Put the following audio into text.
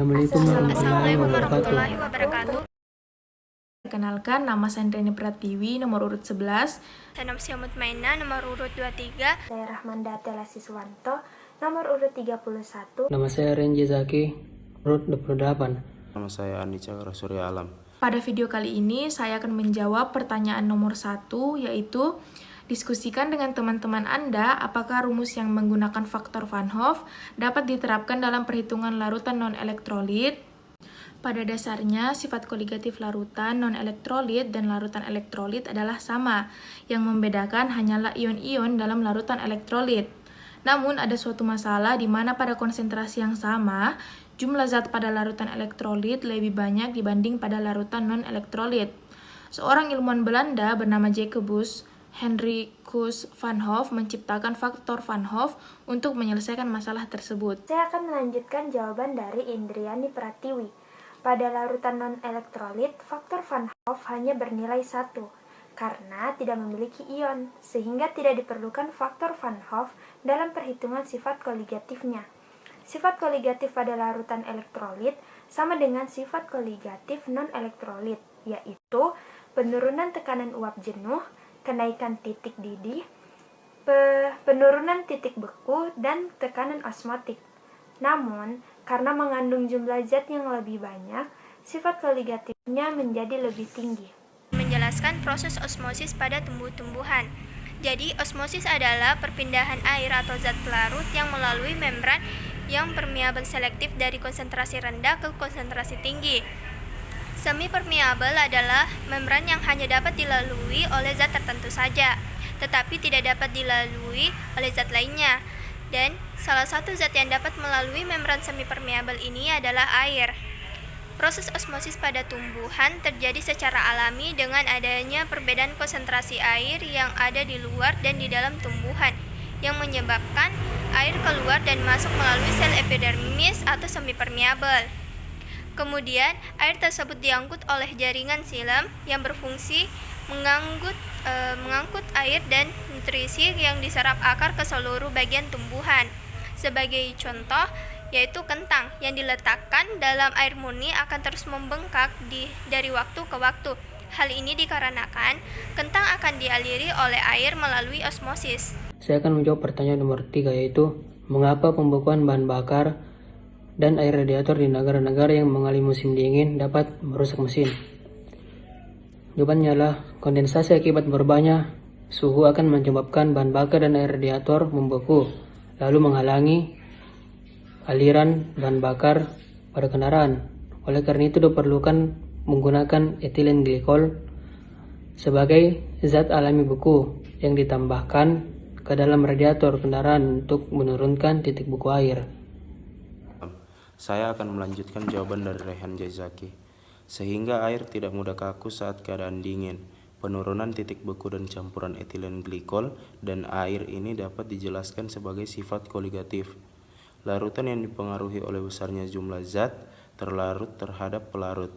Assalamualaikum warahmatullahi wabarakatuh. Perkenalkan, nama saya Andriani Pratiwi, nomor urut 11. Saya Nomsia Mutmainah, nomor urut 23. Saya Rahmanda Tela Siswanto, nomor urut 31. Nama saya Renji Zaki, urut 28. Nama saya Andika Surya Alam. Pada video kali ini, saya akan menjawab pertanyaan nomor 1, yaitu diskusikan dengan teman-teman Anda apakah rumus yang menggunakan faktor Van Hoff dapat diterapkan dalam perhitungan larutan non-elektrolit. Pada dasarnya, sifat koligatif larutan non-elektrolit dan larutan elektrolit adalah sama. Yang membedakan hanyalah ion-ion dalam larutan elektrolit. Namun, ada suatu masalah di mana pada konsentrasi yang sama, jumlah zat pada larutan elektrolit lebih banyak dibanding pada larutan non-elektrolit. Seorang ilmuwan Belanda bernama Jacobus Hendrikus Van Hoff menciptakan faktor Van Hoff untuk menyelesaikan masalah tersebut. Saya akan melanjutkan jawaban dari Indriani Pratiwi. Pada larutan non-elektrolit, faktor Van Hoff hanya bernilai 1 karena tidak memiliki ion, sehingga tidak diperlukan faktor Van Hoff dalam perhitungan sifat koligatifnya. Sifat koligatif pada larutan elektrolit sama dengan sifat koligatif non-elektrolit, yaitu penurunan tekanan uap jenuh, kenaikan titik didih, penurunan titik beku, dan tekanan osmotik. Namun, karena mengandung jumlah zat yang lebih banyak, sifat koligatifnya menjadi lebih tinggi. Menjelaskan proses osmosis pada tumbuh-tumbuhan. Jadi, osmosis adalah perpindahan air atau zat pelarut yang melalui membran yang permeabel selektif dari konsentrasi rendah ke konsentrasi tinggi. Semi permeabel adalah membran yang hanya dapat dilalui oleh zat tertentu saja, tetapi tidak dapat dilalui oleh zat lainnya. Dan salah satu zat yang dapat melalui membran semi permeabel ini adalah air. Proses osmosis pada tumbuhan terjadi secara alami dengan adanya perbedaan konsentrasi air yang ada di luar dan di dalam tumbuhan, yang menyebabkan air keluar dan masuk melalui sel epidermis atau semi permeabel. Kemudian, air tersebut diangkut oleh jaringan silam yang berfungsi mengangkut air dan nutrisi yang diserap akar ke seluruh bagian tumbuhan. Sebagai contoh, yaitu kentang yang diletakkan dalam air murni akan terus membengkak dari waktu ke waktu. Hal ini dikarenakan kentang akan dialiri oleh air melalui osmosis. Saya akan menjawab pertanyaan nomor 3, yaitu mengapa pembekuan bahan bakar dan air radiator di negara-negara yang mengalami musim dingin dapat merusak mesin. Jawabannya adalah kondensasi akibat berubahnya suhu akan menyebabkan bahan bakar dan air radiator membeku, lalu menghalangi aliran bahan bakar pada kendaraan. Oleh karena itu diperlukan menggunakan etilen glikol sebagai zat alami beku yang ditambahkan ke dalam radiator kendaraan untuk menurunkan titik beku air. Saya akan melanjutkan jawaban dari Rehan Jaizaki. Sehingga air tidak mudah kaku saat keadaan dingin. Penurunan titik beku dan campuran etilen glikol dan air ini dapat dijelaskan sebagai sifat koligatif. Larutan yang dipengaruhi oleh besarnya jumlah zat terlarut terhadap pelarut